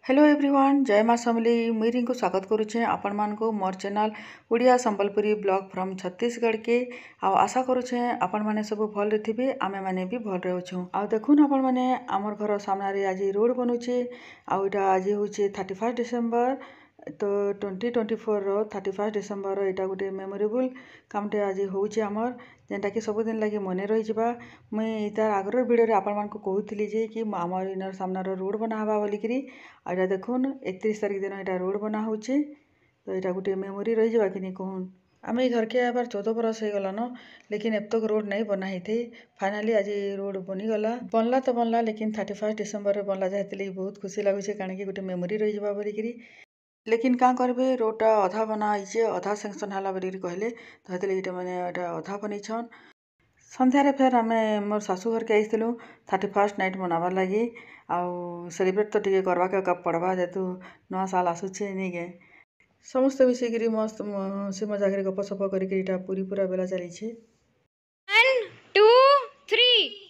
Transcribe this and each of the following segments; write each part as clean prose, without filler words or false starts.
Hello everyone जय माँ समली मुई रिंकू स्वागत करुचे आपण मानकु मोर channel Odia Sambalpuri blog from Chhattisgarh के आशा करुचे आपण माने सब भल थे आमे माने भी भल रहूँ आ देखुन आपण माने आमर घर सामने आज रोड बनूचे आटा आज हूँ 31 डिसेम्बर तो 2024 रो 31 डिसेम्बर यहाँ गोटे मेमोरेबल कामटे आज होचे आमर जेनटा कि सबुदिन लगे मन रही मुई तार आगर भिडियो आपण मानक कहूली जे कि आमर इनर सामनार रोड बनावा बोलिकी आटा देखुन 31 तारिख दिन यहाँ रोड बना होचे तो यहाँ गोटे मेमोरी रही जावा कि नहीं कहून आम घर के आबार 14 बरस हो गलान लेकिन अब तक रोड नहीं बना ही फाइनाली आज रोड बनीगला बनला तो बनला लेकिन 31 डिसेम्बर बनला जाए बहुत खुशी लगुच कहीं गोटे मेमोरी रही जावा बोलिकी लेकिन क्या करेंगे रोडटा अधा बना अधा सेंक्शन है बोलिकी कहले तो ये मैंने अधा बनईछन संध्यारे फेर आम मोर शाशु घर के आईलु 31 नाइट मनाबार लगी आउ सेलिब्रेट तो टे करवा के पड़वा जेतु नवा साल आसूचे नहीं गे समस्ते मिसिकी मस्त हसी मजाक गपसप कर पूरी पूरा बेला चली 1 2 3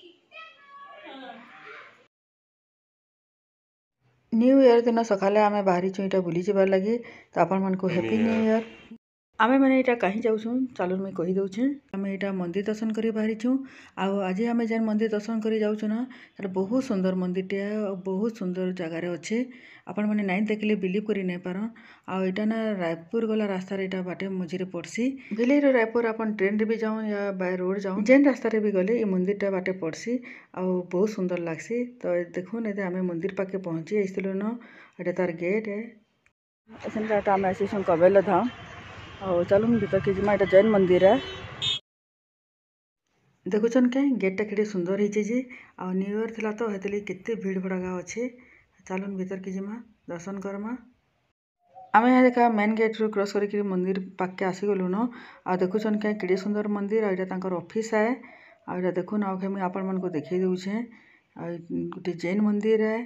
न्यू इयर दिन सकाले आम बाहरी इटा बुली जाबार लगी तो आपण मानक हैप्पी न्यू इयर आमे मैंने यहाँ कहीं जाऊँ चलो मुझे कहीदे आम यहाँ मंदिर दर्शन कर बाहरी आज आम जेन मंदिर दर्शन कर जाऊँ ना बहुत सुंदर मंदिरटे बहुत सुंदर जगार अच्छे आपण मैंने नाइन देखिले बिलीव कर नहीं पारन आटा ना रायपुर गला रास्तार यहाँ बाटे मझे पड़सी भिलेर रायपुर अपन ट्रेन रे भी जाऊँ या बाय रोड जाऊँ जेन रास्तार भी गले ये मंदिरटा बाटे पड़सी आ बहुत सुंदर लगसी तो देखुन ये आम मंदिर पाखे पहुँची आसलु न ये तार गेट है ऐसा आम आसी कबेल धाम और चलो भीतर के जिमा यहाँ जैन मंदिर है देखुन के गेटा के सुंदर होती आ न्यू इयर थिला तो हेतली केते भीड़ भड़का अच्छे चलन भीतर के जिमा दर्शन करमा आम यहाँ देखा मेन गेट रू क्रॉस करके मंदिर पाके आसीगलु न आ देखुन के केड़े सुंदर मंदिर आर ऑफिस है आ देखुन आगे आपण मानक देखई दूचे गोटे जैन मंदिर है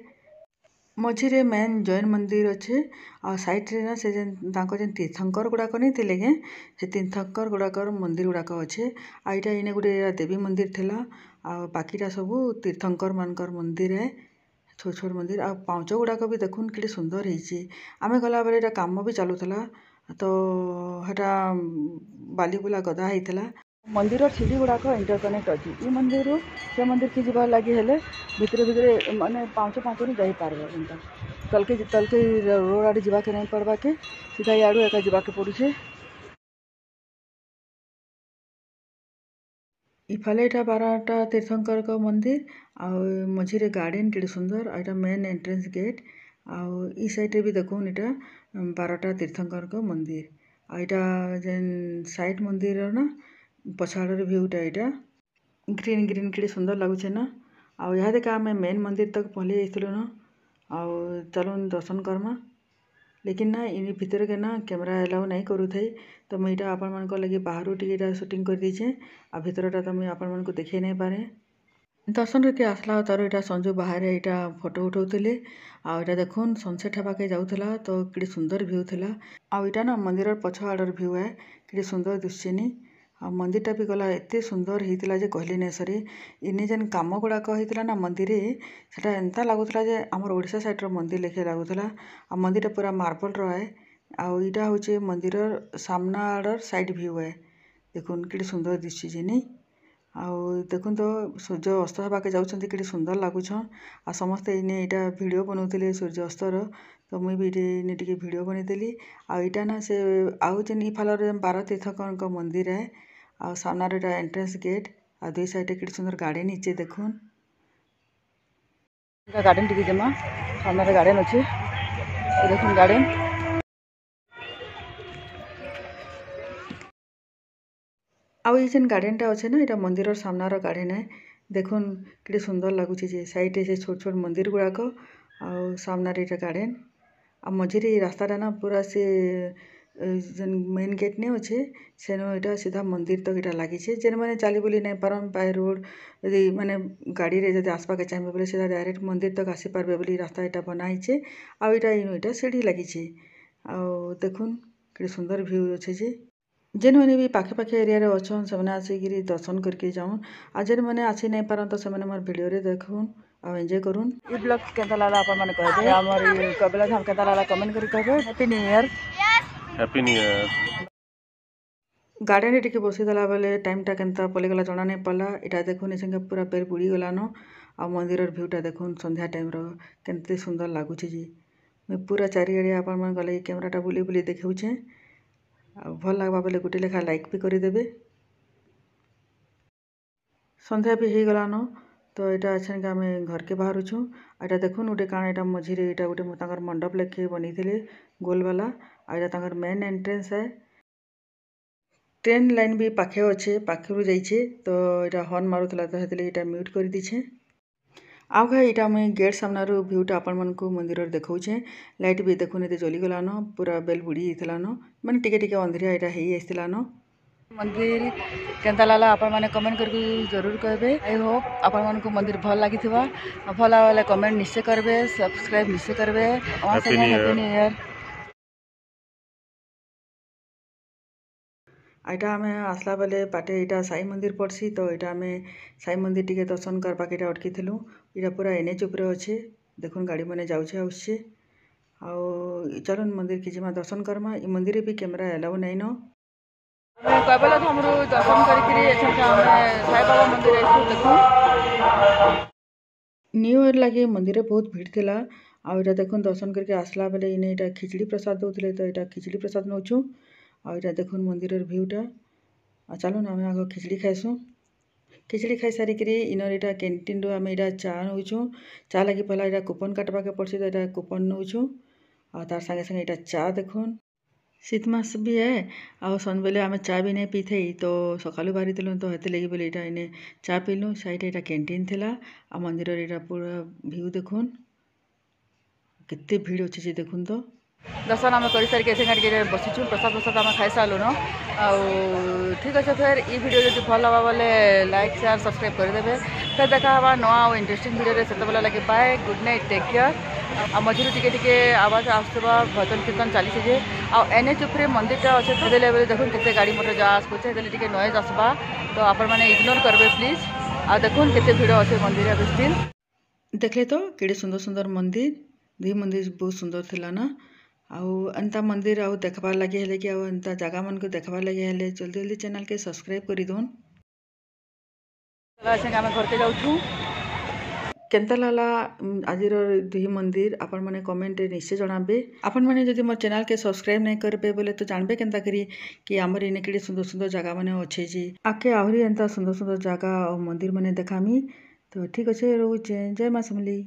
मझे मेन जैन मंदिर अच्छे आ साइड रे ना से जेन तीर्थंकर गुड़ाक नहीं थे के से तीर्थंकर गुड़ाक मंदिर गुड़ाक अच्छे आईटा इने गोटे देवी मंदिर थिला आ बाकीटा सब तीर्थंकर मानकर मंदिर है छोट छोट मंदिर आ पांच गुड़ाक भी देखुन कि सुंदर होती आम गला बेले काम भी चलूला तो हेटा बालीबुला गदा होता मंदिर सीढ़ी गुड़ाक इंटरकनेक्ट अच्छी ये मंदिर से मंदिर की जीवार लगी हेले भितर भितर माने पाँच रू जाई पारबा एंता तलके रोड आड़े जीवा के नहीं पड़वा के सीधा याड़ू एका जीवा के पड़ुछे इफाले एटा 12टा तीर्थंकर का मंदिर आ मझे गार्डन के सुंदर एटा मेन एंट्रेंस गेट आ ई साइड रे भी देखुन एटा 12टा तीर्थंकर का मंदिर आ एटा जेन साइड मंदिर ना पछाड़ भ्यूटा यहाँ ग्रीन ग्रीन के सुंदर लगुचे ना आ यहाँ देखा आम मेन मंदिर तक पहले जाइलु न आ चलो दर्शन करमा लेकिन ना इन भितर के ना कैमरा एलाउ नहीं करू थे तो मुझे आपण मान लगे बाहर टे शूटिंग कर दीचे आ भितरटा तो मुझे आपण मान देखे नहीं पारे दर्शन करके आसला तार यहाँ संजू बाहर यहाँ फोटो उठाऊले आटा देखुन सनसेट होबाके जाऊला तो कि सुंदर भ्यू थिला आटा ना मंदिर पछ आड़र भ्यू है कि सुंदर दुश्चेनी आ मंदिरटा भी गला एत सुंदर होता जे कहली नहीं सरी इने जेन कम गुड़ाक होता ना मंदिर से एंता लगुला जे आमर ओडिशा साइड्र मंदिर लेखे लगुला आ मंदिरटा पूरा मार्बल है आईटा हूँ मंदिर सामना आड़र साइड भ्यू है देखुन कि सुंदर दिशुचे नहीं आउ देखुन तो सूर्य अस्त होबाके जाऊँ कि सुंदर लगुछन आ समस्ते इने यहाँ वीडियो बनाऊे सूर्य अस्तर तो मुझे भी इने टे वीडियो बनईदेली आईटा ना से आउ जेन इफालर 12 तीर्थंकर मंदिर है आ सामने एंट्रेंस गेट आ दुई साइड कि सुंदर गार्डन नीचे देखुन गार्डन टी जमा सामने गार्डन अच्छे देखुन गार्डन आउ ये जेन गार्डनटा अच्छे ना यहाँ मंदिर सामनार गार्डन है देखुन कि सुंदर लगुचे साइड से छोट छोट मंदिर गुड़ाक आ सामने यहाँ गार्डन आ मझे रास्ता ना पूरा से जेन मेन गेट नहीं अच्छे सेनो यहाँ सीधा मंदिर तक यहाँ लगी जेन मैंने चली बुली नहीं पारन बाय रोड यदि माने गाड़ी रे जब आसपाके चाहिए बोले सीधा डायरेक्ट मंदिर तक आसी पारबे बोली रास्ता यहाँ बनाई आईटा सीढ़ी लगी आ देखुन कि सुंदर भ्यू अच्छे जेन मैंने भी पाखे पाखे एरिया अच्छन से आसिक दर्शन करके जाऊन आ जेन मैंने आसी नहीं पारन तो से मोर वीडियो देखुन ଆଉ ଏନ୍ଜୟ କରୁନ୍। ଇ ବ୍ଲଗ୍ କେନ୍ତା ଲାଗଲା ଆପଣ ମାନେ କହିବେ ଆମର ଇ କବିଲା ଧାମ କେନ୍ତା ଲାଗଲା କमेଣ୍ଟ କରି କହିବେ। Happy new year. Happy new year. ଗାର୍ଡେନରେ ଟିକେ ବସିଦେଲା ବେଲେ ଟାଇମ୍ଟା କେନ୍ତା ପଲେଇଗଲା ଜଣା ନାଇଁ ପଡ଼ଲା। ଏଇଟା ଦେଖୁନ୍ ଏ ସାଙ୍ଗେ ପୁରା ବେଲ୍ ବୁଡ଼ିଗଲାନ। ଆଉ ମନ୍ଦିରର ଭ୍ୟୁଟା ଦେଖୁନ୍ ସନ୍ଧ୍ୟା ଟାଇମ୍ର କେତେ ସୁନ୍ଦର ଲାଗୁଛି ଯେ। ମୁଇଁ ପୁରା ଚାରିଆଡ଼େ ଆପଣମାନଙ୍କ ଲାଗି କ୍ୟାମେରାଟା ବୁଲେଇ ବୁଲେଇ ଦେଖାଉଛେଁ। ଆଉ ଭଲ ଲାଗ୍ବା ବେଲେ ଗୋଟେ ଲେଖା ଲାଇକ୍ ବି କରିଦେବେ। ସନ୍ଧ୍ୟା ବି ହେଇଗଲାନ ତ ଏଇଟା ଏଛେନ୍କେ ଆମେ ଘରକେ ବାହାରୁଛୁଁ। ଆଉ ଏଇଟା ଦେଖୁନ୍ ଗୋଟେ କାଣା ଏଇଟା ମଝିରେ ଏଇଟା ଗୋଟେ ତାଙ୍କର ମଣ୍ଡପ ଲେଖି ବନେଇଥିଲେ ଗୋଲବାଲା। ଆଉ ଏଇଟା ତାଙ୍କର ମେନ୍ ଏଣ୍ଟ୍ରେନ୍ସ ଏ। ट्रेन लाइन भी पाखे अच्छे पाखरू जाइए तो यहाँ हर्न मारूला तो हेतु यहाँ म्यूट कर दीछे। आउ घा यहाँ मुझे गेट सामनारू भ्यूटा आपण मानक मंदिर देखौछे। लाइट भी देखुन ये जलीगलान पूरा बेल बुड़ी जाइलान माने टिके टिके अंधेरिया यहाँ हो आसलान। मंदिर केन्ता लागला आपण माने कमेंट करके जरूर कहबे। आई होप आपण मानक मंदिर भल लगी भल वाले कमेंट निश्चय करबे सब्सक्राइब निश्चय करबे। Happy new year. एटा आम आसला बेले बाटे यहाँ साई मंदिर पड़सी तो यहाँ आम साई मंदिर टी दर्शन करवाके अटकी थी। यहाँ पूरा एनएच उपरे अच्छे देखुन गाड़ी मैंने जाऊे आसचे। आउ चलन मंदिर की जिमा दर्शन करमा। इ मंदिर भी कैमरा एलाउ नहीं न। कबला धामरू दर्शन करके साई बाबा मंदिर देखु। न्यू ईयर लगे मंदिर बहुत भीड़ थिला। आउ यहाँ देखुन दर्शन करके आसला बेले इने यहाँ खिचड़ी प्रसाद दौले तो यहाँ खिचड़ी प्रसाद नौचु। आ यहाँ देखुन मंदिर भ्यूटा चलुन आम आग खिचड़ी खाइसुँ। खिचड़ी खाई सारिक इनर यहाँ कैंटीन रू आम यहाँ चा नौचु। चा लगी पहला यहाँ कूपन काटवाके पड़सी तो यहाँ कूपन नौचु। आ तार संगे संगे यहाँ चा देखुन शीत मास भी है। आ सन बेले आम चा भी नहीं पी थी तो सकालू बाहरी लु तो हेते लगी बोले यहाँ इन्हें चा पीलु। साइड यहाँ कैंटीन थिला। आ मंदिर यहाँ पूरा भ्यू देखुन केते भीड़ अच्छे जे देखुन तो। दर्शन आम कर सारिक बसीचु प्रसाद प्रसाद आम खाई सारूँ न। ठीक अच्छे फिर ये वीडियो जो भल हाँ बोले लाइक शेयर सब्सक्राइब करदे। फिर देखा हवा नवा और इंटरेस्टिंग वीडियो से बेला लगे bye good night take care. आ मझे टिके टिके आवाज आसुवा भजन कीर्तन चली जे आ एनएच उपरे मंदिरटा अच्छे तो देखुन केते गाड़ी मोटर जा आसुचे टिके नॉइज आसवा तो आपण मैंने इग्नोर करबे प्लीज। आ देखुन केते भीड़ अच्छे मंदिर स्टिल देखले तो केड़े सुंदर सुंदर मंदिर दुई मंदिर बहुत सुंदर थिला ना। आउ एंता मंदिर आउ देखबार लगे हेले कि आउ एंता जगह मन को देखबार लगे हेले जल्दी जल्दी चैनल के सब्सक्राइब कर दोन। आम घर के जाऊँ केन्ता लागला आजिर दुई मंदिर आपण माने कमेंट निश्चय जनाबे। आपण माने जदि मोर चैनल के सब्सक्राइब नहीं करबे बोले तो जानबे केन्ता करी कि आमर इने केड़े सुंदर सुंदर जगह माने अच्छे जी आके आहरी एंता सुंदर सुंदर जगह और मंदिर माने देखामी। तो ठीक अच्छे रोचे जय माँ समली।